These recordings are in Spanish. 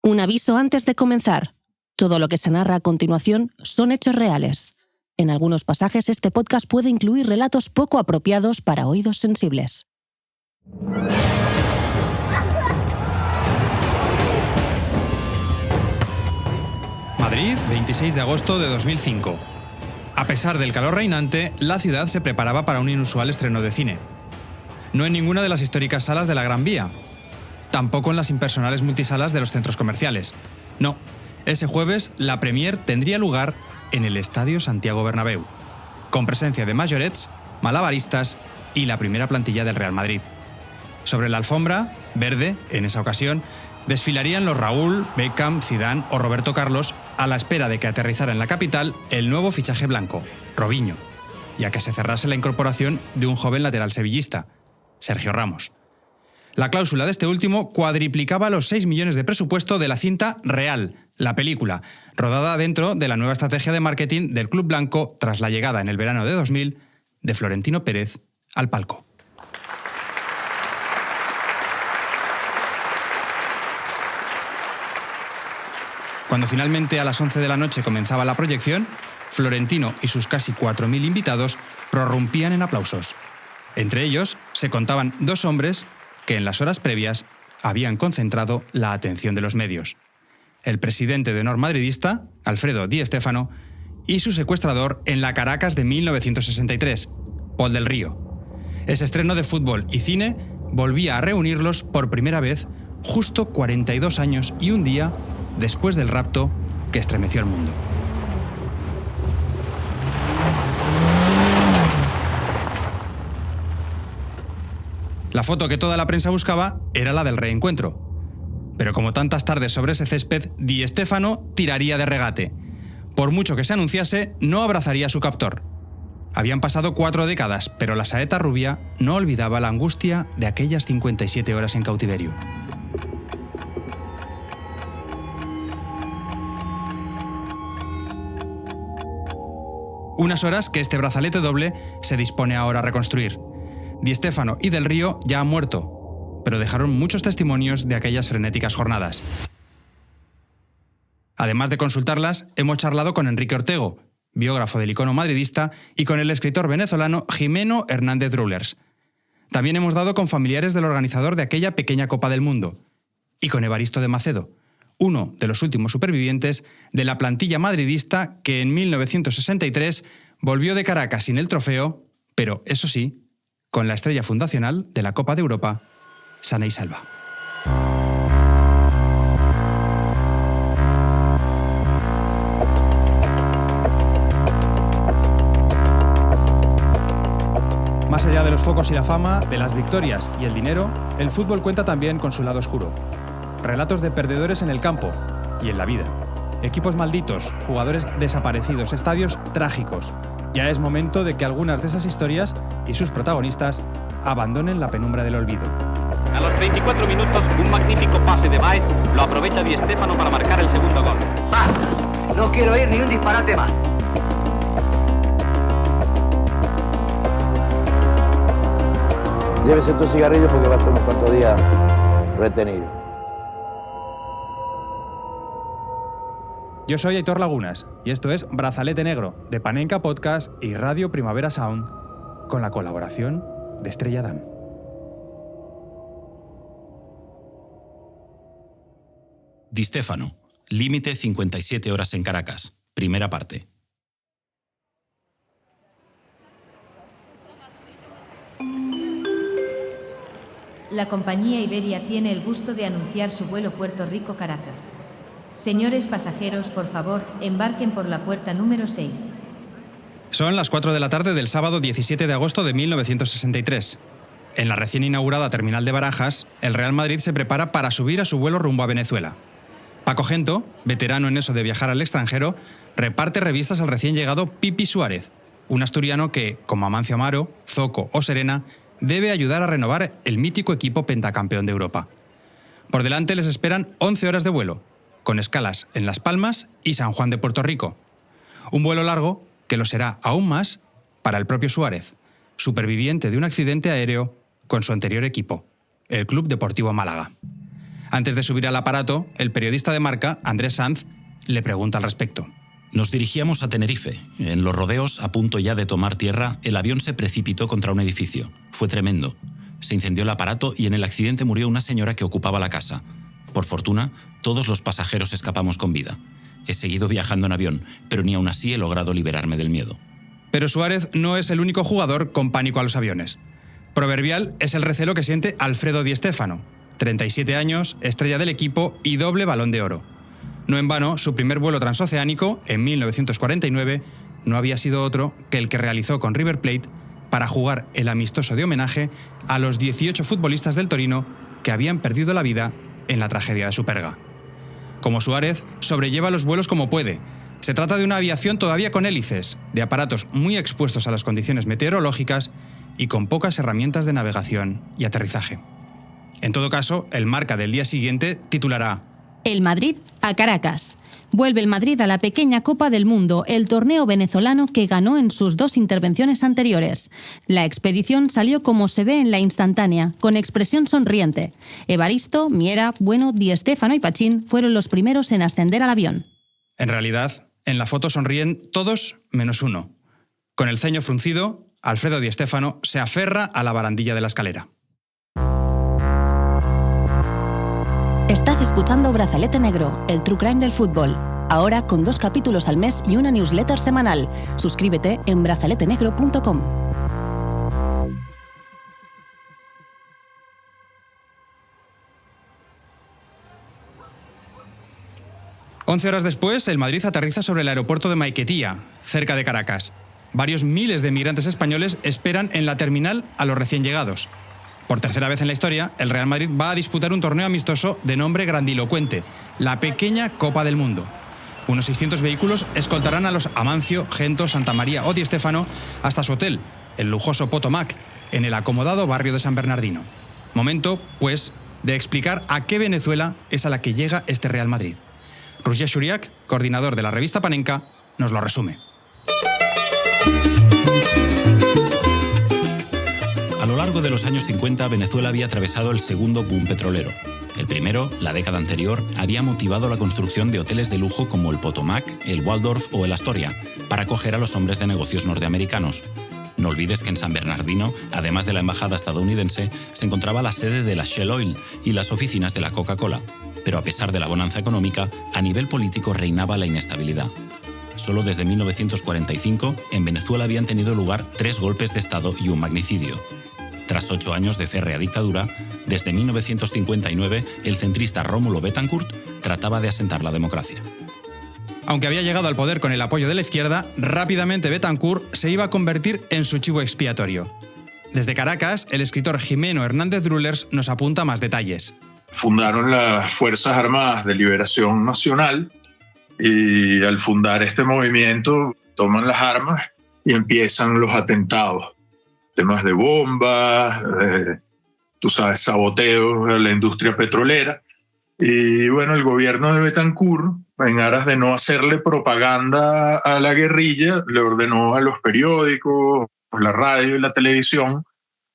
Un aviso antes de comenzar. Todo lo que se narra a continuación son hechos reales. En algunos pasajes este podcast puede incluir relatos poco apropiados para oídos sensibles. Madrid, 26 de agosto de 2005. A pesar del calor reinante, la ciudad se preparaba para un inusual estreno de cine. No en ninguna de las históricas salas de la Gran Vía. Tampoco en las impersonales multisalas de los centros comerciales. No, ese jueves la premier tendría lugar en el Estadio Santiago Bernabéu, con presencia de majorets, malabaristas y la primera plantilla del Real Madrid. Sobre la alfombra, verde, en esa ocasión, desfilarían los Raúl, Beckham, Zidane o Roberto Carlos a la espera de que aterrizara en la capital el nuevo fichaje blanco, Robinho, y a que se cerrase la incorporación de un joven lateral sevillista, Sergio Ramos. La cláusula de este último cuadriplicaba los 6 millones de presupuesto de la cinta Real, la película, rodada dentro de la nueva estrategia de marketing del Club Blanco tras la llegada en el verano de 2000 de Florentino Pérez al palco. Cuando finalmente a las 11 de la noche comenzaba la proyección, Florentino y sus casi 4.000 invitados prorrumpían en aplausos. Entre ellos se contaban 2 hombres que en las horas previas habían concentrado la atención de los medios. El presidente de honor madridista, Alfredo Di Stéfano, y su secuestrador en la Caracas de 1963, Pol del Río. Ese estreno de fútbol y cine volvía a reunirlos por primera vez justo 42 años y un día después del rapto que estremeció el mundo. La foto que toda la prensa buscaba era la del reencuentro. Pero como tantas tardes sobre ese césped, Di Stéfano tiraría de regate. Por mucho que se anunciase, no abrazaría a su captor. Habían pasado 4 décadas, pero la saeta rubia no olvidaba la angustia de aquellas 57 horas en cautiverio. Unas horas que este brazalete doble se dispone ahora a reconstruir. Di Stéfano y Del Río ya han muerto, pero dejaron muchos testimonios de aquellas frenéticas jornadas. Además de consultarlas, hemos charlado con Enrique Ortego, biógrafo del icono madridista, y con el escritor venezolano Jimeno Hernández Roulers. También hemos dado con familiares del organizador de aquella pequeña Copa del Mundo, y con Evaristo de Macedo, uno de los últimos supervivientes de la plantilla madridista que en 1963 volvió de Caracas sin el trofeo, pero, eso sí, con la estrella fundacional de la Copa de Europa, sana y salva. Más allá de los focos y la fama, de las victorias y el dinero, el fútbol cuenta también con su lado oscuro. Relatos de perdedores en el campo y en la vida. Equipos malditos, jugadores desaparecidos, estadios trágicos. Ya es momento de que algunas de esas historias y sus protagonistas abandonen la penumbra del olvido. A los 34 minutos, un magnífico pase de Baez lo aprovecha Di Stéfano para marcar el segundo gol. ¡Ah! No quiero oír ni un disparate más. Llévese tu cigarrillo porque va a estar unos cuantos días retenido. Yo soy Aitor Lagunas y esto es Brazalete Negro, de Panenka Podcast y Radio Primavera Sound, con la colaboración de Estrella Damm. Di Stéfano, límite 57 horas en Caracas, primera parte. La compañía Iberia tiene el gusto de anunciar su vuelo Puerto Rico-Caracas. Señores pasajeros, por favor, embarquen por la puerta número 6. Son las 4 de la tarde del sábado 17 de agosto de 1963. En la recién inaugurada terminal de Barajas, el Real Madrid se prepara para subir a su vuelo rumbo a Venezuela. Paco Gento, veterano en eso de viajar al extranjero, reparte revistas al recién llegado Pipi Suárez, un asturiano que, como Amancio Amaro, Zoco o Serena, debe ayudar a renovar el mítico equipo pentacampeón de Europa. Por delante les esperan 11 horas de vuelo, con escalas en Las Palmas y San Juan de Puerto Rico. Un vuelo largo que lo será aún más para el propio Suárez, superviviente de un accidente aéreo con su anterior equipo, el Club Deportivo Málaga. Antes de subir al aparato, el periodista de Marca, Andrés Sanz, le pregunta al respecto. Nos dirigíamos a Tenerife. En los rodeos, a punto ya de tomar tierra, el avión se precipitó contra un edificio. Fue tremendo. Se incendió el aparato y en el accidente murió una señora que ocupaba la casa. Por fortuna, todos los pasajeros escapamos con vida. He seguido viajando en avión, pero ni aún así he logrado liberarme del miedo. Pero Suárez no es el único jugador con pánico a los aviones. Proverbial es el recelo que siente Alfredo Di Stéfano, 37 años, estrella del equipo y doble Balón de Oro. No en vano, su primer vuelo transoceánico, en 1949, no había sido otro que el que realizó con River Plate para jugar el amistoso de homenaje a los 18 futbolistas del Torino que habían perdido la vida en la tragedia de Superga. Como Suárez, sobrelleva los vuelos como puede. Se trata de una aviación todavía con hélices, de aparatos muy expuestos a las condiciones meteorológicas y con pocas herramientas de navegación y aterrizaje. En todo caso, el Marca del día siguiente titulará: El Madrid a Caracas. Vuelve el Madrid a la pequeña Copa del Mundo, el torneo venezolano que ganó en sus 2 intervenciones anteriores. La expedición salió como se ve en la instantánea, con expresión sonriente. Evaristo, Miera, Bueno, Di Stéfano y Pachín fueron los primeros en ascender al avión. En realidad, en la foto sonríen todos menos uno. Con el ceño fruncido, Alfredo Di Stéfano se aferra a la barandilla de la escalera. Estás escuchando Brazalete Negro, el true crime del fútbol. Ahora con 2 capítulos al mes y una newsletter semanal. Suscríbete en brazaletenegro.com. Once horas después, el Madrid aterriza sobre el aeropuerto de Maiquetía, cerca de Caracas. Varios miles de migrantes españoles esperan en la terminal a los recién llegados. Por tercera vez en la historia, el Real Madrid va a disputar un torneo amistoso de nombre grandilocuente, la pequeña Copa del Mundo. Unos 600 vehículos escoltarán a los Amancio, Gento, Santa María o Di Stéfano hasta su hotel, el lujoso Potomac, en el acomodado barrio de San Bernardino. Momento, pues, de explicar a qué Venezuela es a la que llega este Real Madrid. Roger Churiac, coordinador de la revista Panenka, nos lo resume. A lo largo de los años 50, Venezuela había atravesado el segundo boom petrolero. El primero, la década anterior, había motivado la construcción de hoteles de lujo como el Potomac, el Waldorf o el Astoria, para acoger a los hombres de negocios norteamericanos. No olvides que en San Bernardino, además de la embajada estadounidense, se encontraba la sede de la Shell Oil y las oficinas de la Coca-Cola. Pero a pesar de la bonanza económica, a nivel político reinaba la inestabilidad. Solo desde 1945, en Venezuela habían tenido lugar 3 golpes de Estado y un magnicidio. Tras 8 años de férrea dictadura, desde 1959 el centrista Rómulo Betancourt trataba de asentar la democracia. Aunque había llegado al poder con el apoyo de la izquierda, rápidamente Betancourt se iba a convertir en su chivo expiatorio. Desde Caracas, el escritor Jimeno Hernández Drulers nos apunta más detalles. Fundaron las Fuerzas Armadas de Liberación Nacional y al fundar este movimiento toman las armas y empiezan los atentados. Temas de bombas, saboteos a la industria petrolera. Y bueno, el gobierno de Betancourt, en aras de no hacerle propaganda a la guerrilla, le ordenó a los periódicos, a la radio y la televisión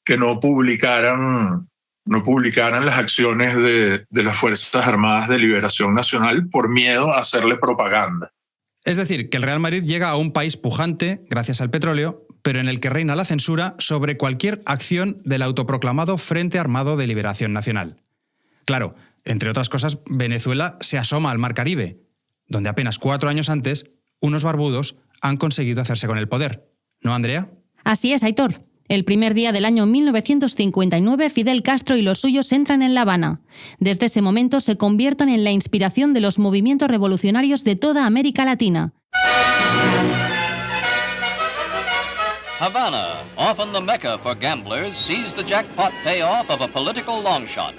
que no publicaran las acciones de las Fuerzas Armadas de Liberación Nacional por miedo a hacerle propaganda. Es decir, que el Real Madrid llega a un país pujante, gracias al petróleo, pero en el que reina la censura sobre cualquier acción del autoproclamado Frente Armado de Liberación Nacional. Claro, entre otras cosas, Venezuela se asoma al Mar Caribe, donde apenas 4 años antes, unos barbudos han conseguido hacerse con el poder. ¿No, Andrea? Así es, Aitor. El primer día del año 1959, Fidel Castro y los suyos entran en La Habana. Desde ese momento se convierten en la inspiración de los movimientos revolucionarios de toda América Latina. Havana, often the mecca for gamblers, sees the jackpot payoff of a political longshot.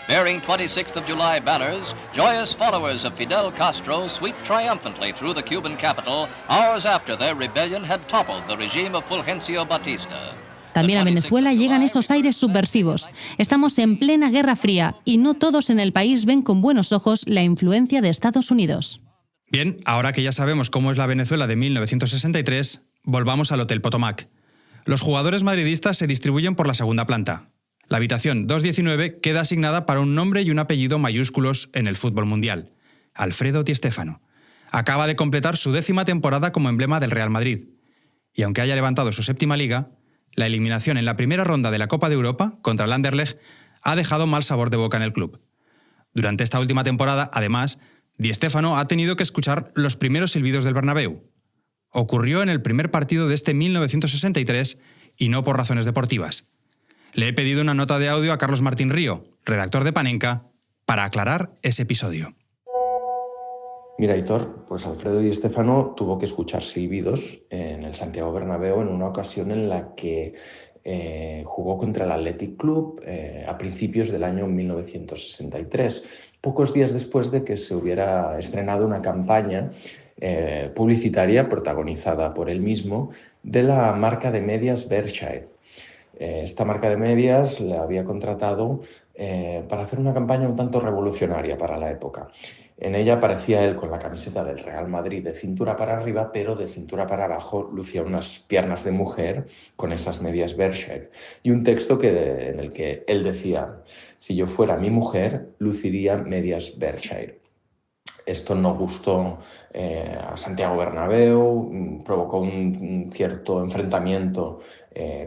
Bearing 26th of July banners, joyous followers of Fidel Castro sweep triumphantly through the Cuban capital hours after their rebellion had toppled the regime of Fulgencio Batista. También a Venezuela llegan esos aires subversivos. Estamos en plena Guerra Fría y no todos en el país ven con buenos ojos la influencia de Estados Unidos. Bien, ahora que ya sabemos cómo es la Venezuela de 1963, volvamos al Hotel Potomac. Los jugadores madridistas se distribuyen por la segunda planta. La habitación 219 queda asignada para un nombre y un apellido mayúsculos en el fútbol mundial: Alfredo Di Stéfano. Acaba de completar su 10ª temporada como emblema del Real Madrid. Y aunque haya levantado su 7ª liga, la eliminación en la primera ronda de la Copa de Europa contra el Anderlecht ha dejado mal sabor de boca en el club. Durante esta última temporada, además, Di Stéfano ha tenido que escuchar los primeros silbidos del Bernabéu. Ocurrió en el primer partido de este 1963 y no por razones deportivas. Le he pedido una nota de audio a Carlos Martín Río, redactor de Panenka, para aclarar ese episodio. Mira, Aitor, pues Alfredo Di Stéfano tuvo que escuchar silbidos en el Santiago Bernabéu en una ocasión en la que jugó contra el Athletic Club a principios del año 1963, pocos días después de que se hubiera estrenado una campaña publicitaria protagonizada por él mismo de la marca de medias Berkshire. Esta marca de medias le había contratado para hacer una campaña un tanto revolucionaria para la época. En ella aparecía él con la camiseta del Real Madrid de cintura para arriba, pero de cintura para abajo lucía unas piernas de mujer con esas medias Berkshire. Y un texto en el que él decía: si yo fuera mi mujer, luciría medias Berkshire. Esto no gustó a Santiago Bernabéu, provocó un cierto enfrentamiento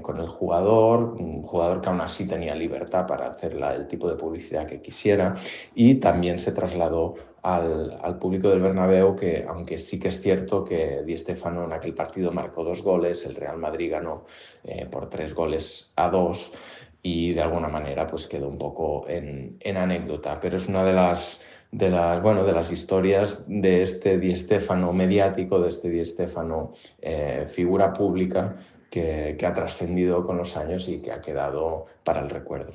con el jugador, un jugador que aún así tenía libertad para hacer el tipo de publicidad que quisiera, y también se trasladó al público del Bernabéu, que aunque sí que es cierto que Di Stéfano en aquel partido marcó 2 goles, el Real Madrid ganó por 3-2 y de alguna manera pues quedó un poco en anécdota, pero es una de las historias de este Di Stéfano mediático, de este Di Stéfano figura pública que ha trascendido con los años y que ha quedado para el recuerdo.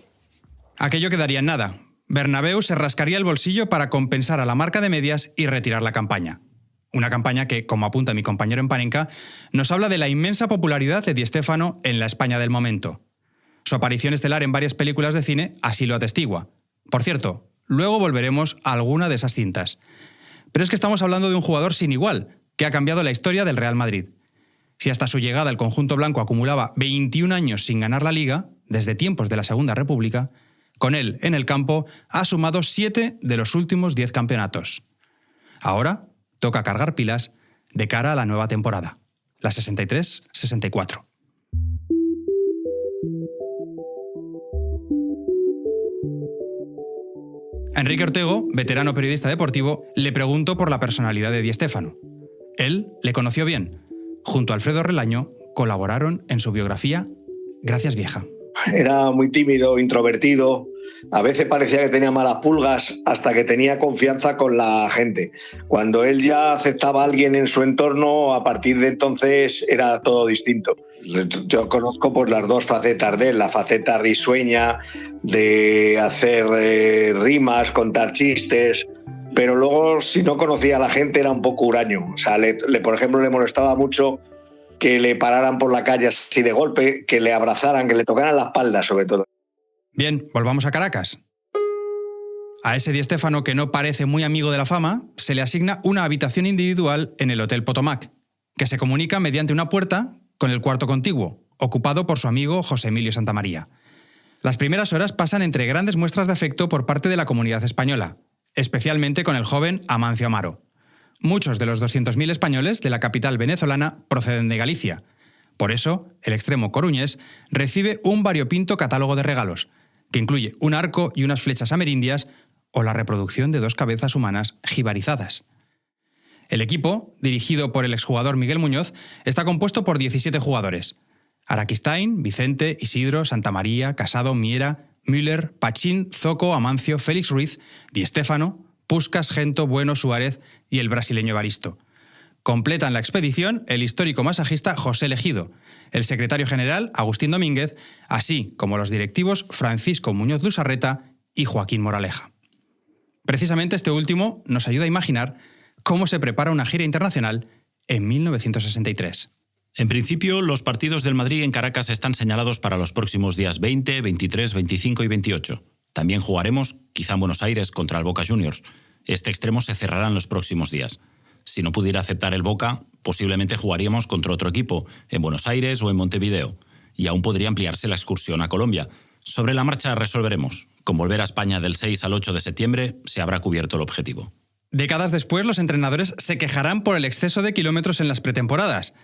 Aquello quedaría en nada. Bernabéu se rascaría el bolsillo para compensar a la marca de medias y retirar la campaña. Una campaña que, como apunta mi compañero en Panenka, nos habla de la inmensa popularidad de Di Stéfano en la España del momento. Su aparición estelar en varias películas de cine así lo atestigua. Por cierto, luego volveremos a alguna de esas cintas. Pero es que estamos hablando de un jugador sin igual, que ha cambiado la historia del Real Madrid. Si hasta su llegada el conjunto blanco acumulaba 21 años sin ganar la Liga, desde tiempos de la Segunda República, con él en el campo ha sumado 7 de los últimos 10 campeonatos. Ahora toca cargar pilas de cara a la nueva temporada, la 63-64. A Enrique Ortego, veterano periodista deportivo, le pregunto por la personalidad de Di Stéfano. Él le conoció bien. Junto a Alfredo Relaño colaboraron en su biografía Gracias vieja. Era muy tímido, introvertido. A veces parecía que tenía malas pulgas hasta que tenía confianza con la gente. Cuando él ya aceptaba a alguien en su entorno, a partir de entonces era todo distinto. Yo conozco pues las 2 facetas de él, la faceta risueña de hacer rimas, contar chistes, pero luego si no conocía a la gente era un poco huraño. O sea, por ejemplo, le molestaba mucho que le pararan por la calle así de golpe, que le abrazaran, que le tocaran la espalda sobre todo. Bien, volvamos a Caracas. A ese Di Stéfano, que no parece muy amigo de la fama, se le asigna una habitación individual en el Hotel Potomac, que se comunica mediante una puerta con el cuarto contiguo, ocupado por su amigo José Emilio Santamaría. Las primeras horas pasan entre grandes muestras de afecto por parte de la comunidad española, especialmente con el joven Amancio Amaro. Muchos de los 200.000 españoles de la capital venezolana proceden de Galicia. Por eso, el extremo coruñés recibe un variopinto catálogo de regalos, que incluye un arco y unas flechas amerindias o la reproducción de 2 cabezas humanas jibarizadas. El equipo, dirigido por el exjugador Miguel Muñoz, está compuesto por 17 jugadores: Araquistain, Vicente, Isidro, Santamaría, Casado, Miera, Müller, Pachín, Zoco, Amancio, Félix Ruiz, Di Stéfano, Puskás, Gento, Bueno, Suárez y el brasileño Evaristo. Completan la expedición el histórico masajista José Legido, el secretario general Agustín Domínguez, así como los directivos Francisco Muñoz Lusarreta y Joaquín Moraleja. Precisamente este último nos ayuda a imaginar cómo se prepara una gira internacional en 1963. En principio, los partidos del Madrid en Caracas están señalados para los próximos días 20, 23, 25 y 28. También jugaremos, quizá en Buenos Aires, contra el Boca Juniors. Este extremo se cerrará en los próximos días. Si no pudiera aceptar el Boca, posiblemente jugaríamos contra otro equipo, en Buenos Aires o en Montevideo. Y aún podría ampliarse la excursión a Colombia. Sobre la marcha resolveremos. Con volver a España del 6 al 8 de septiembre se habrá cubierto el objetivo. Décadas después, los entrenadores se quejarán por el exceso de kilómetros en las pretemporadas.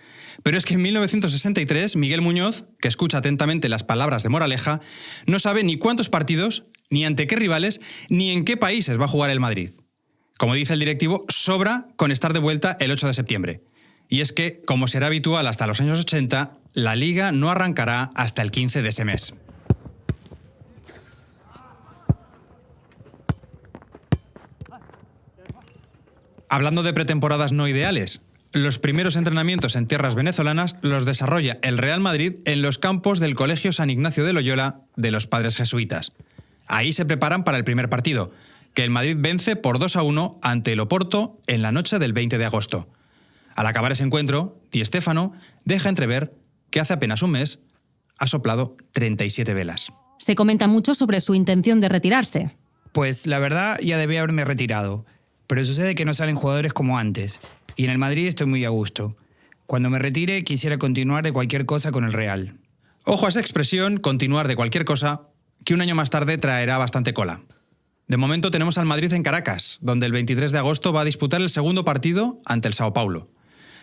Pero es que en 1963, Miguel Muñoz, que escucha atentamente las palabras de moraleja, no sabe ni cuántos partidos, ni ante qué rivales, ni en qué países va a jugar el Madrid. Como dice el directivo, sobra con estar de vuelta el 8 de septiembre. Y es que, como será habitual hasta los años 80, la Liga no arrancará hasta el 15 de ese mes. Hablando de pretemporadas no ideales, los primeros entrenamientos en tierras venezolanas los desarrolla el Real Madrid en los campos del Colegio San Ignacio de Loyola de los Padres Jesuitas. Ahí se preparan para el primer partido, que el Madrid vence por 2-1 ante el Oporto en la noche del 20 de agosto. Al acabar ese encuentro, Di Stéfano deja entrever que hace apenas un mes ha soplado 37 velas. Se comenta mucho sobre su intención de retirarse. Pues la verdad ya debí haberme retirado. Pero sucede que no salen jugadores como antes, y en el Madrid estoy muy a gusto. Cuando me retire, quisiera continuar de cualquier cosa con el Real. Ojo a esa expresión, continuar de cualquier cosa, que un año más tarde traerá bastante cola. De momento tenemos al Madrid en Caracas, donde el 23 de agosto va a disputar el segundo partido ante el Sao Paulo.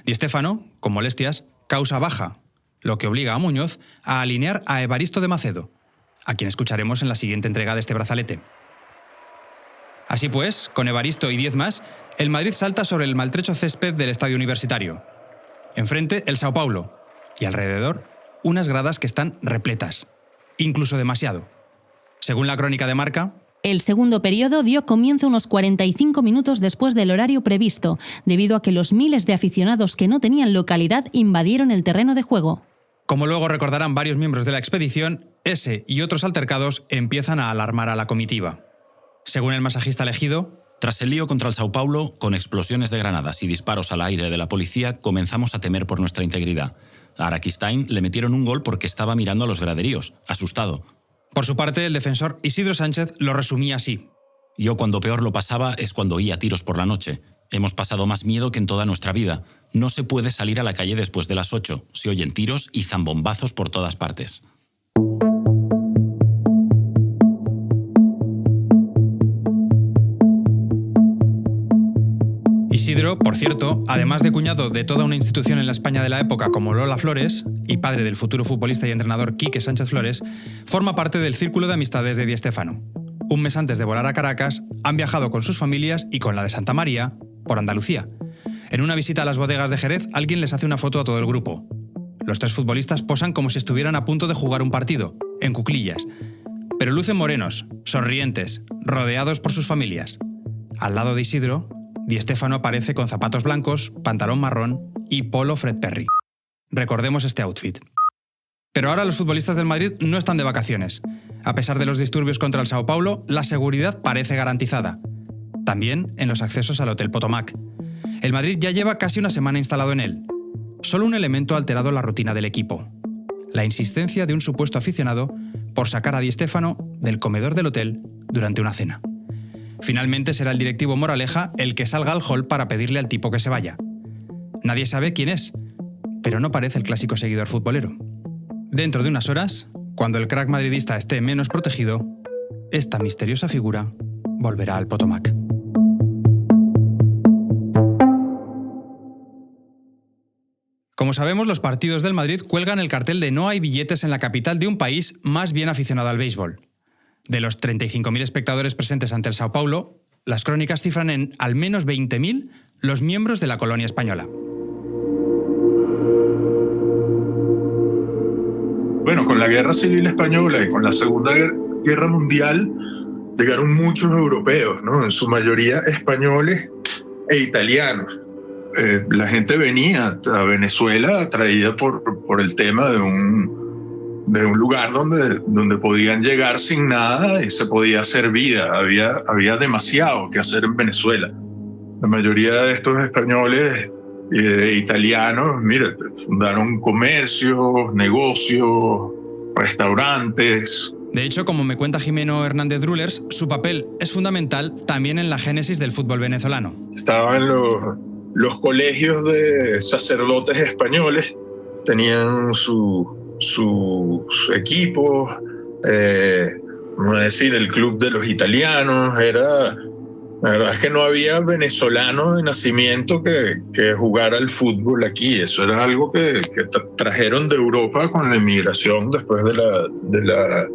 Di Stéfano, con molestias, causa baja, lo que obliga a Muñoz a alinear a Evaristo de Macedo, a quien escucharemos en la siguiente entrega de este brazalete. Así pues, con Evaristo y 10 más, el Madrid salta sobre el maltrecho césped del Estadio Universitario. Enfrente, el Sao Paulo. Y alrededor, unas gradas que están repletas. Incluso demasiado. Según la crónica de Marca, el segundo periodo dio comienzo unos 45 minutos después del horario previsto, debido a que los miles de aficionados que no tenían localidad invadieron el terreno de juego. Como luego recordarán varios miembros de la expedición, ese y otros altercados empiezan a alarmar a la comitiva. Según el masajista elegido, tras el lío contra el Sao Paulo, con explosiones de granadas y disparos al aire de la policía, comenzamos a temer por nuestra integridad. A Araquistain le metieron un gol porque estaba mirando a los graderíos, asustado. Por su parte, el defensor Isidro Sánchez lo resumía así. Yo cuando peor lo pasaba es cuando oía tiros por la noche. Hemos pasado más miedo que en toda nuestra vida. No se puede salir a la calle después de las 8. Se oyen tiros y zambombazos por todas partes. Isidro, por cierto, además de cuñado de toda una institución en la España de la época como Lola Flores y padre del futuro futbolista y entrenador Quique Sánchez Flores, forma parte del círculo de amistades de Di Stéfano. Un mes antes de volar a Caracas, han viajado con sus familias y con la de Santa María por Andalucía. En una visita a las bodegas de Jerez, alguien les hace una foto a todo el grupo. Los tres futbolistas posan como si estuvieran a punto de jugar un partido, en cuclillas. Pero lucen morenos, sonrientes, rodeados por sus familias. Al lado de Isidro, Di Stéfano aparece con zapatos blancos, pantalón marrón y polo Fred Perry. Recordemos este outfit. Pero ahora los futbolistas del Madrid no están de vacaciones. A pesar de los disturbios contra el Sao Paulo, la seguridad parece garantizada. También en los accesos al Hotel Potomac. El Madrid ya lleva casi una semana instalado en él. Solo un elemento ha alterado la rutina del equipo. La insistencia de un supuesto aficionado por sacar a Di Stéfano del comedor del hotel durante una cena. Finalmente será el directivo Moraleja el que salga al hall para pedirle al tipo que se vaya. Nadie sabe quién es, pero no parece el clásico seguidor futbolero. Dentro de unas horas, cuando el crack madridista esté menos protegido, esta misteriosa figura volverá al Potomac. Como sabemos, los partidos del Madrid cuelgan el cartel de no hay billetes en la capital de un país más bien aficionado al béisbol. De los 35.000 espectadores presentes ante el Sao Paulo, las crónicas cifran en al menos 20.000 los miembros de la colonia española. Bueno, con la Guerra Civil Española y con la Segunda Guerra Mundial llegaron muchos europeos, ¿no? En su mayoría españoles e italianos. La gente venía a Venezuela atraída por el tema de un lugar donde podían llegar sin nada y se podía hacer vida. Había demasiado que hacer en Venezuela. La mayoría de estos españoles italianos, mira, fundaron comercios, negocios, restaurantes. De hecho, como me cuenta Jimeno Hernández Drulers, su papel es fundamental también en la génesis del fútbol venezolano. Estaban los colegios de sacerdotes españoles, tenían sus equipos, vamos a decir, el club de los italianos. La verdad es que no había venezolano de nacimiento que jugara al fútbol aquí. Eso era algo que trajeron de Europa con la inmigración después de la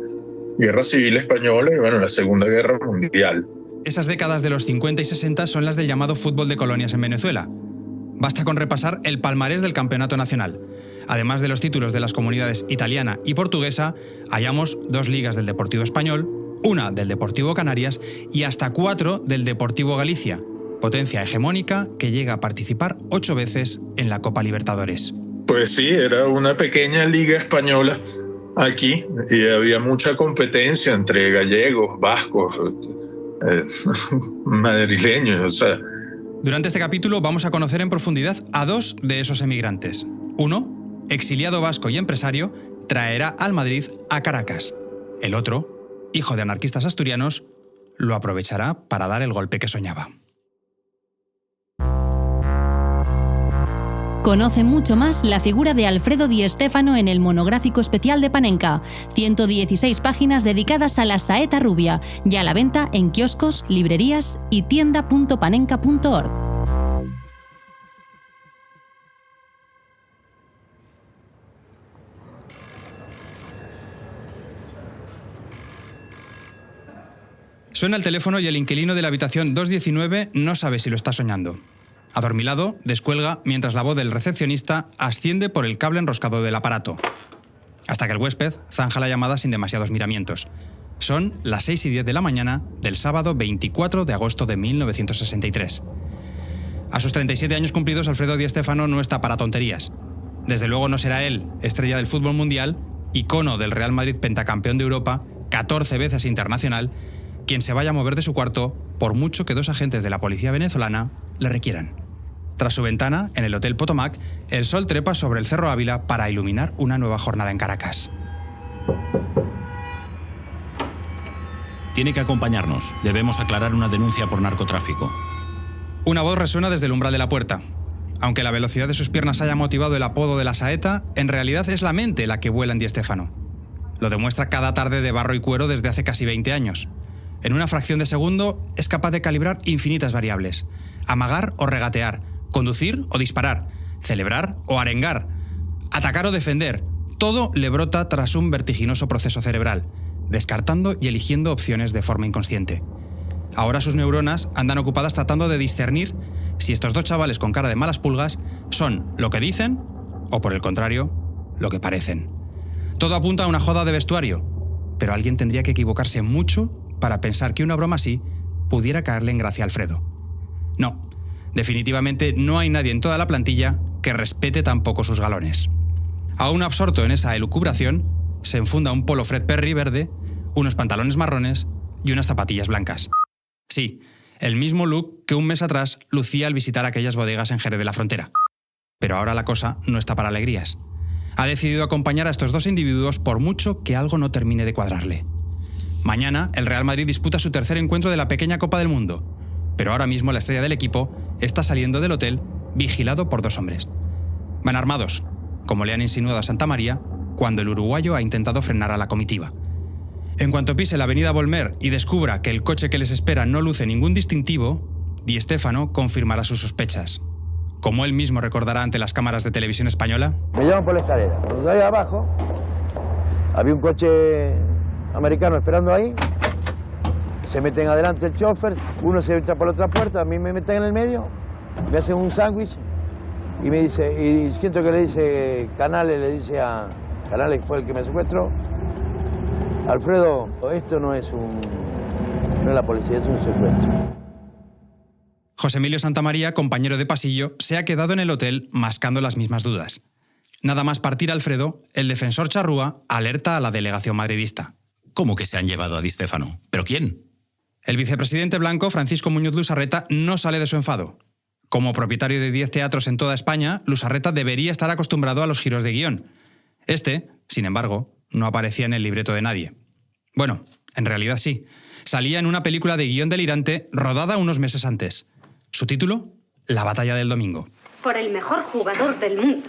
Guerra Civil Española y bueno, la Segunda Guerra Mundial. Esas décadas de los 50 y 60 son las del llamado fútbol de colonias en Venezuela. Basta con repasar el palmarés del campeonato nacional. Además de los títulos de las comunidades italiana y portuguesa, hallamos 2 ligas del Deportivo Español, 1 del Deportivo Canarias y hasta 4 del Deportivo Galicia, potencia hegemónica que llega a participar 8 veces en la Copa Libertadores. Pues sí, era una pequeña liga española aquí y había mucha competencia entre gallegos, vascos, madrileños, o sea. Durante este capítulo vamos a conocer en profundidad a 2 de esos emigrantes. Uno, exiliado vasco y empresario, traerá al Madrid a Caracas. El otro, hijo de anarquistas asturianos, lo aprovechará para dar el golpe que soñaba. Conoce mucho más la figura de Alfredo Di Stéfano en el monográfico especial de Panenka. 116 páginas dedicadas a la saeta rubia, ya a la venta en kioscos, librerías y tienda.panenka.org. Suena el teléfono y el inquilino de la habitación 219 no sabe si lo está soñando. Adormilado, descuelga mientras la voz del recepcionista asciende por el cable enroscado del aparato. Hasta que el huésped zanja la llamada sin demasiados miramientos. Son las 6:10 de la mañana del sábado 24 de agosto de 1963. A sus 37 años cumplidos, Alfredo Di Stéfano no está para tonterías. Desde luego no será él, estrella del fútbol mundial, icono del Real Madrid pentacampeón de Europa, 14 veces internacional, quien se vaya a mover de su cuarto por mucho que 2 agentes de la policía venezolana le requieran. Tras su ventana, en el Hotel Potomac, el sol trepa sobre el Cerro Ávila para iluminar una nueva jornada en Caracas. Tiene que acompañarnos. Debemos aclarar una denuncia por narcotráfico. Una voz resuena desde el umbral de la puerta. Aunque la velocidad de sus piernas haya motivado el apodo de la saeta, en realidad es la mente la que vuela en Di Stéfano. Lo demuestra cada tarde de barro y cuero desde hace casi 20 años. En una fracción de segundo es capaz de calibrar infinitas variables. Amagar o regatear, conducir o disparar, celebrar o arengar, atacar o defender. Todo le brota tras un vertiginoso proceso cerebral, descartando y eligiendo opciones de forma inconsciente. Ahora sus neuronas andan ocupadas tratando de discernir si estos 2 chavales con cara de malas pulgas son lo que dicen o, por el contrario, lo que parecen. Todo apunta a una joda de vestuario, pero alguien tendría que equivocarse mucho para pensar que una broma así pudiera caerle en gracia a Alfredo. No, definitivamente no hay nadie en toda la plantilla que respete tampoco sus galones. Aún absorto en esa elucubración, se enfunda un polo Fred Perry verde, unos pantalones marrones y unas zapatillas blancas. Sí, el mismo look que un mes atrás lucía al visitar aquellas bodegas en Jerez de la Frontera. Pero ahora la cosa no está para alegrías. Ha decidido acompañar a estos 2 individuos por mucho que algo no termine de cuadrarle. Mañana, el Real Madrid disputa su tercer encuentro de la pequeña Copa del Mundo, pero ahora mismo la estrella del equipo está saliendo del hotel vigilado por 2 hombres. Van armados, como le han insinuado a Santa María, cuando el uruguayo ha intentado frenar a la comitiva. En cuanto pise la avenida Volmer y descubra que el coche que les espera no luce ningún distintivo, Di Stéfano confirmará sus sospechas. Como él mismo recordará ante las cámaras de televisión española: me llaman por la escalera. Cuando salí abajo, había un coche americano esperando ahí. Se meten adelante el chofer, uno se entra por la otra puerta, a mí me meten en el medio, me hacen un sándwich y me dice, y siento que le dice Canales, Canales, que fue el que me secuestró: Alfredo, esto no es la policía, es un secuestro. José Emilio Santamaría, compañero de pasillo, se ha quedado en el hotel mascando las mismas dudas. Nada más partir Alfredo, el defensor charrúa alerta a la delegación madridista. ¿Cómo que se han llevado a Di Stéfano? ¿Pero quién? El vicepresidente blanco, Francisco Muñoz Lusarreta, no sale de su enfado. Como propietario de 10 teatros en toda España, Lusarreta debería estar acostumbrado a los giros de guión. Este, sin embargo, no aparecía en el libreto de nadie. Bueno, en realidad sí. Salía en una película de guión delirante rodada unos meses antes. Su título: La batalla del domingo. Por el mejor jugador del mundo.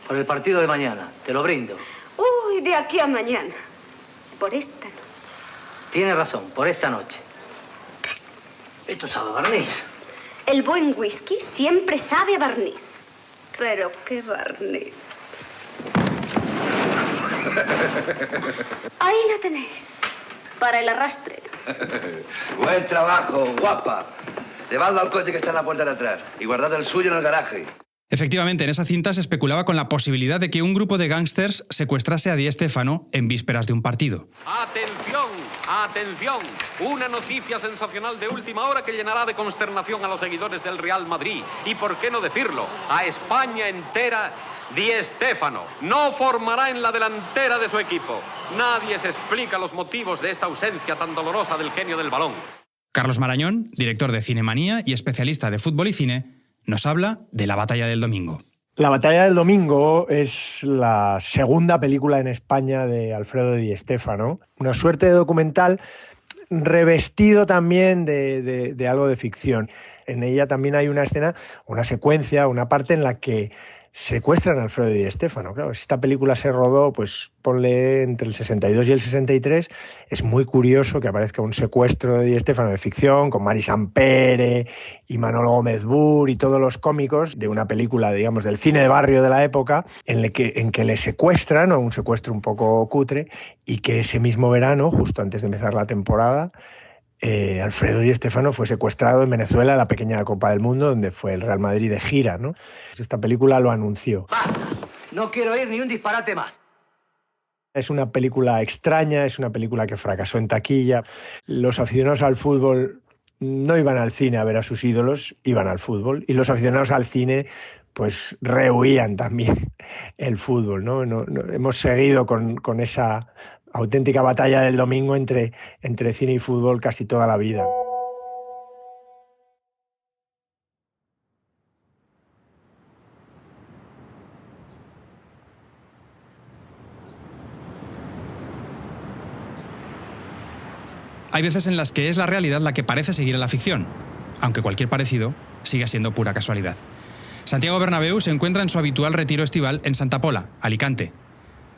Por el partido de mañana, te lo brindo. Uy, de aquí a mañana. por esta noche. Tiene razón, por esta noche. Esto sabe a barniz. El buen whisky siempre sabe a barniz. Pero qué barniz. Ahí lo tenéis. Para el arrastre. Buen trabajo, guapa. Llevadlo al coche que está en la puerta de atrás y guardad el suyo en el garaje. Efectivamente, en esa cinta se especulaba con la posibilidad de que un grupo de gángsters secuestrase a Di Stéfano en vísperas de un partido. ¡Atención! ¡Atención! Una noticia sensacional de última hora que llenará de consternación a los seguidores del Real Madrid. Y por qué no decirlo, a España entera. Di Stéfano no formará en la delantera de su equipo. Nadie se explica los motivos de esta ausencia tan dolorosa del genio del balón. Carlos Marañón, director de Cinemanía y especialista de fútbol y cine, nos habla de La batalla del domingo. La batalla del domingo es la segunda película en España de Alfredo Di Stéfano, una suerte de documental revestido también de algo de ficción. En ella también hay una escena, una secuencia, una parte en la que secuestran a Alfredo Di Stéfano. Claro, si esta película se rodó, pues ponle entre el 62 y el 63, es muy curioso que aparezca un secuestro de Di Stéfano de ficción, con Mari Sampere y Manolo Gómez Bur y todos los cómicos de una película, digamos, del cine de barrio de la época, en que le secuestran, o un secuestro un poco cutre, y que ese mismo verano, justo antes de empezar la temporada, Alfredo Di Stéfano fue secuestrado en Venezuela en la pequeña Copa del Mundo, donde fue el Real Madrid de gira, ¿no? Esta película lo anunció. No quiero oír ni un disparate más. Es una película extraña, es una película que fracasó en taquilla. Los aficionados al fútbol no iban al cine a ver a sus ídolos, iban al fútbol. Y los aficionados al cine pues rehuían también el fútbol, ¿no? Hemos seguido con esa auténtica batalla del domingo entre cine y fútbol casi toda la vida. Hay veces en las que es la realidad la que parece seguir a la ficción, aunque cualquier parecido siga siendo pura casualidad. Santiago Bernabéu se encuentra en su habitual retiro estival en Santa Pola, Alicante.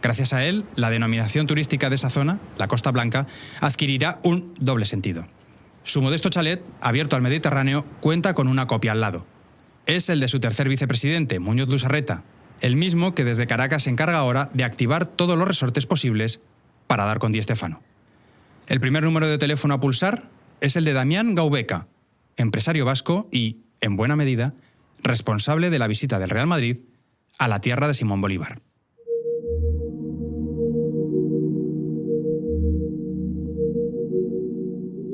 Gracias a él, la denominación turística de esa zona, la Costa Blanca, adquirirá un doble sentido. Su modesto chalet, abierto al Mediterráneo, cuenta con una copia al lado. Es el de su tercer vicepresidente, Muñoz Lusarreta, el mismo que desde Caracas se encarga ahora de activar todos los resortes posibles para dar con Di Stéfano. El primer número de teléfono a pulsar es el de Damián Gaubeca, empresario vasco y, en buena medida, responsable de la visita del Real Madrid a la tierra de Simón Bolívar.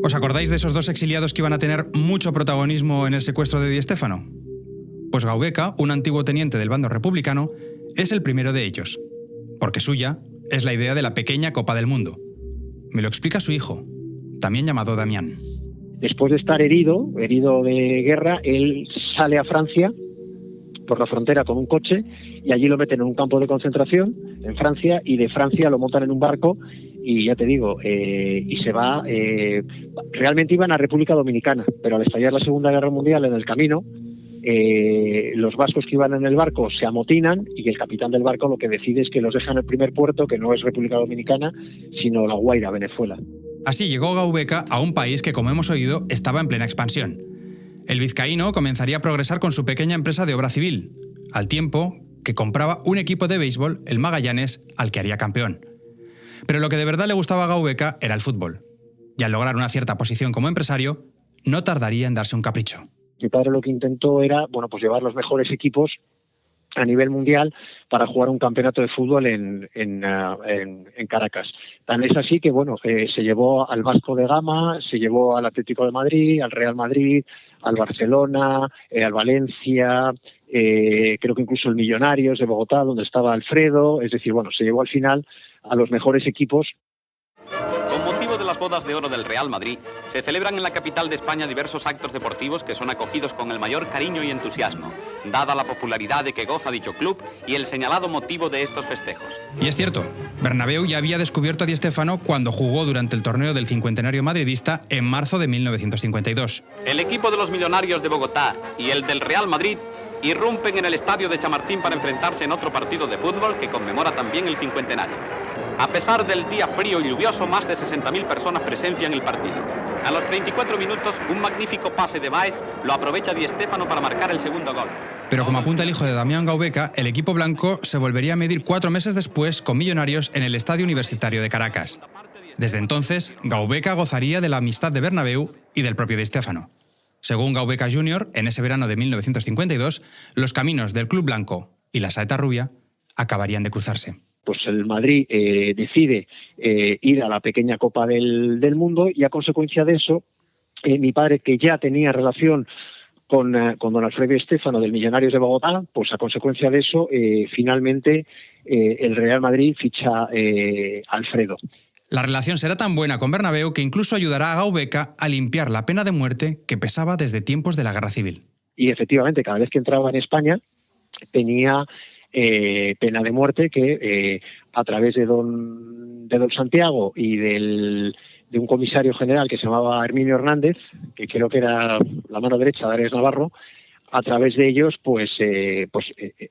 ¿Os acordáis de esos dos exiliados que iban a tener mucho protagonismo en el secuestro de Di Stéfano? Pues Gaubeca, un antiguo teniente del bando republicano, es el primero de ellos, porque suya es la idea de la pequeña Copa del Mundo. Me lo explica su hijo, también llamado Damián. Después de estar herido de guerra, él sale a Francia por la frontera con un coche y allí lo meten en un campo de concentración en Francia, y de Francia lo montan en un barco y ya te digo, y se va. Realmente iban a República Dominicana, pero al estallar la Segunda Guerra Mundial en el camino, los vascos que iban en el barco se amotinan y el capitán del barco lo que decide es que los deja en el primer puerto, que no es República Dominicana, sino La Guaira, Venezuela. Así llegó Gaubeca a un país que, como hemos oído, estaba en plena expansión. El vizcaíno comenzaría a progresar con su pequeña empresa de obra civil, al tiempo que compraba un equipo de béisbol, el Magallanes, al que haría campeón. Pero lo que de verdad le gustaba a Gaubeca era el fútbol. Y al lograr una cierta posición como empresario, no tardaría en darse un capricho. Mi padre lo que intentó era, pues llevar los mejores equipos a nivel mundial para jugar un campeonato de fútbol en Caracas. Tan es así que, se llevó al Vasco de Gama, se llevó al Atlético de Madrid, al Real Madrid, al Barcelona, al Valencia, creo que incluso el Millonarios de Bogotá, donde estaba Alfredo. Es decir, se llevó al final a los mejores equipos. Con motivo de las bodas de oro del Real Madrid, se celebran en la capital de España diversos actos deportivos que son acogidos con el mayor cariño y entusiasmo, dada la popularidad de que goza dicho club y el señalado motivo de estos festejos. Y es cierto, Bernabéu ya había descubierto a Di Stéfano cuando jugó durante el torneo del cincuentenario madridista en marzo de 1952. El equipo de los Millonarios de Bogotá y el del Real Madrid irrumpen en el estadio de Chamartín para enfrentarse en otro partido de fútbol que conmemora también el cincuentenario. A pesar del día frío y lluvioso, más de 60.000 personas presencian el partido. A los 34 minutos, un magnífico pase de Baez lo aprovecha Di Stéfano para marcar el segundo gol. Pero como apunta el hijo de Damián Gaubeca, el equipo blanco se volvería a medir 4 meses después con Millonarios en el Estadio Universitario de Caracas. Desde entonces, Gaubeca gozaría de la amistad de Bernabéu y del propio Di Stéfano. Según Gaubeca Jr., en ese verano de 1952, los caminos del Club Blanco y la Saeta Rubia acabarían de cruzarse. Pues el Madrid decide ir a la pequeña Copa del Mundo y a consecuencia de eso, mi padre, que ya tenía relación con don Alfredo Di Stéfano del Millonarios de Bogotá, pues a consecuencia de eso, finalmente el Real Madrid ficha a Alfredo. La relación será tan buena con Bernabéu que incluso ayudará a Gaubeca a limpiar la pena de muerte que pesaba desde tiempos de la Guerra Civil. Y efectivamente, cada vez que entraba en España tenía pena de muerte que a través de don Santiago y de un comisario general que se llamaba Herminio Hernández, que creo que era la mano derecha de Arias Navarro, a través de ellos pues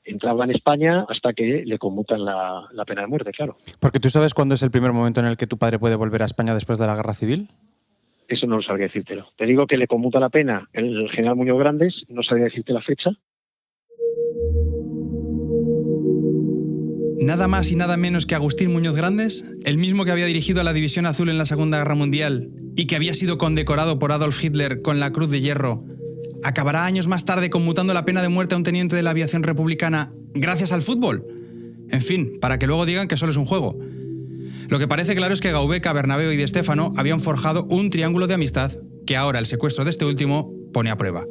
entraba en España hasta que le conmutan la pena de muerte, claro. Porque tú sabes cuándo es el primer momento en el que tu padre puede volver a España después de la Guerra Civil. Eso no lo sabría decírtelo. Te digo que le conmuta la pena el general Muñoz Grandes, no sabría decirte la fecha. Nada más y nada menos que Agustín Muñoz Grandes, el mismo que había dirigido a la División Azul en la Segunda Guerra Mundial y que había sido condecorado por Adolf Hitler con la Cruz de Hierro, acabará años más tarde conmutando la pena de muerte a un teniente de la aviación republicana gracias al fútbol. En fin, para que luego digan que solo es un juego. Lo que parece claro es que Gaubeca, Bernabéu y Di Stéfano habían forjado un triángulo de amistad que ahora el secuestro de este último pone a prueba.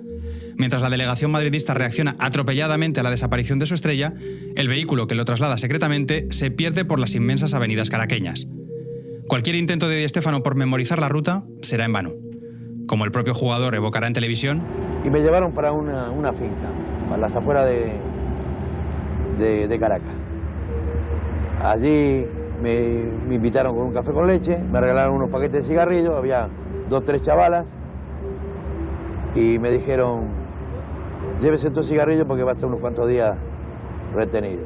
Mientras la delegación madridista reacciona atropelladamente a la desaparición de su estrella, el vehículo que lo traslada secretamente se pierde por las inmensas avenidas caraqueñas. Cualquier intento de Di Stéfano por memorizar la ruta será en vano. Como el propio jugador evocará en televisión... Y me llevaron para una finca, a las afueras de Caracas. Allí me invitaron con un café con leche, me regalaron unos paquetes de cigarrillos, había 2 o 3 chavalas, y me dijeron, llévese tu cigarrillo porque va a estar unos cuantos días retenido.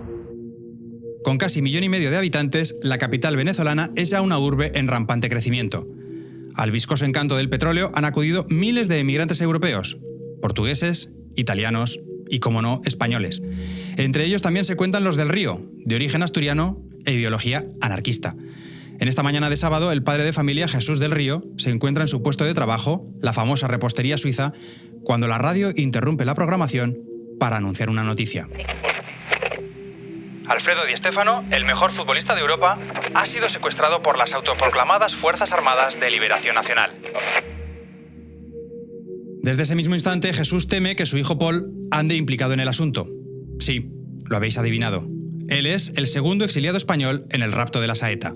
Con casi 1,5 millones de habitantes, la capital venezolana es ya una urbe en rampante crecimiento. Al viscoso encanto del petróleo han acudido miles de emigrantes europeos, portugueses, italianos y, como no, españoles. Entre ellos también se cuentan los del Río, de origen asturiano e ideología anarquista. En esta mañana de sábado, el padre de familia, Jesús del Río, se encuentra en su puesto de trabajo, la famosa repostería suiza, cuando la radio interrumpe la programación para anunciar una noticia. Alfredo Di Stéfano, el mejor futbolista de Europa, ha sido secuestrado por las autoproclamadas Fuerzas Armadas de Liberación Nacional. Desde ese mismo instante, Jesús teme que su hijo Paul ande implicado en el asunto. Sí, lo habéis adivinado. Él es el segundo exiliado español en el rapto de la Saeta.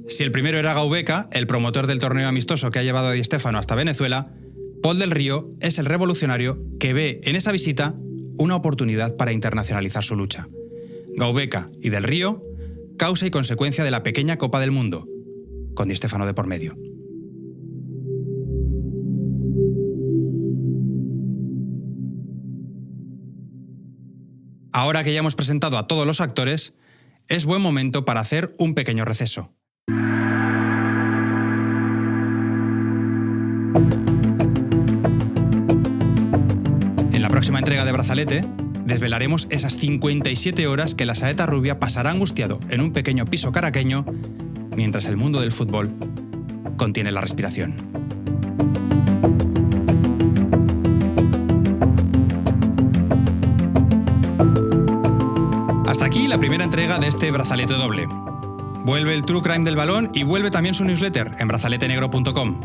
Si el primero era Gaubeca, el promotor del torneo amistoso que ha llevado a Di Stéfano hasta Venezuela, Paul del Río es el revolucionario que ve en esa visita una oportunidad para internacionalizar su lucha. Gaubeca y del Río, causa y consecuencia de la pequeña Copa del Mundo, con Di Stéfano de por medio. Ahora que ya hemos presentado a todos los actores, es buen momento para hacer un pequeño receso. En la próxima entrega de Brazalete, desvelaremos esas 57 horas que la Saeta Rubia pasará angustiado en un pequeño piso caraqueño mientras el mundo del fútbol contiene la respiración. Hasta aquí la primera entrega de este Brazalete doble. Vuelve el True Crime del Balón y vuelve también su newsletter en brazaletenegro.com.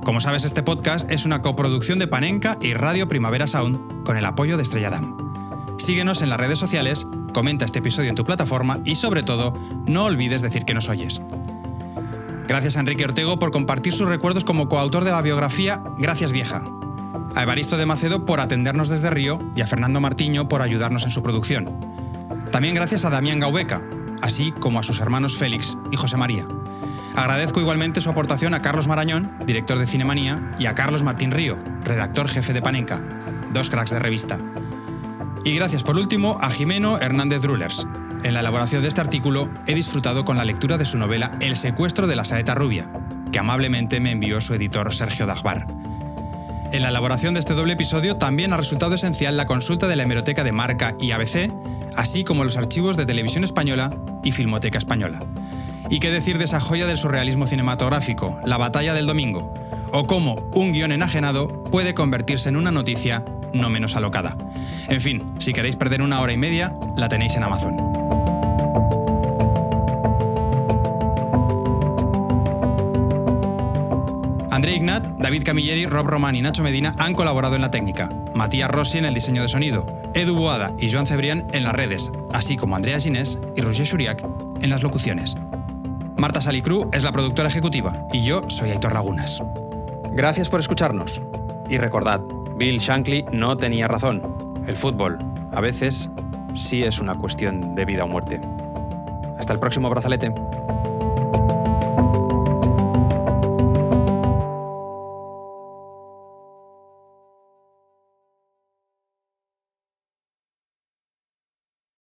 Como sabes, este podcast es una coproducción de Panenka y Radio Primavera Sound con el apoyo de Estrella Damm. Síguenos en las redes sociales, comenta este episodio en tu plataforma y, sobre todo, no olvides decir que nos oyes. Gracias a Enrique Ortego por compartir sus recuerdos como coautor de la biografía Gracias Vieja. A Evaristo de Macedo por atendernos desde Río y a Fernando Martiño por ayudarnos en su producción. También gracias a Damián Gaubeca, así como a sus hermanos Félix y José María. Agradezco igualmente su aportación a Carlos Marañón, director de Cinemanía, y a Carlos Martín Río, redactor jefe de Panenka, 2 cracks de revista. Y gracias por último a Jimeno Hernández Drulers, En la elaboración de este artículo he disfrutado con la lectura de su novela El secuestro de la saeta rubia, que amablemente me envió su editor Sergio Dagbar. En la elaboración de este doble episodio también ha resultado esencial la consulta de la hemeroteca de Marca y ABC, así como los archivos de Televisión Española y Filmoteca Española. ¿Y qué decir de esa joya del surrealismo cinematográfico, La batalla del domingo? O cómo un guión enajenado puede convertirse en una noticia no menos alocada. En fin, si queréis perder 1 hora y media, la tenéis en Amazon. André Ignat, David Camilleri, Rob Román y Nacho Medina han colaborado en la técnica, Matías Rossi en el diseño de sonido, Edu Boada y Joan Cebrián en las redes, así como Andrea Ginés y Roger Xuriac en las locuciones. Marta Salicru es la productora ejecutiva y yo soy Aitor Lagunas. Gracias por escucharnos. Y recordad, Bill Shankly no tenía razón. El fútbol, a veces, sí es una cuestión de vida o muerte. Hasta el próximo brazalete.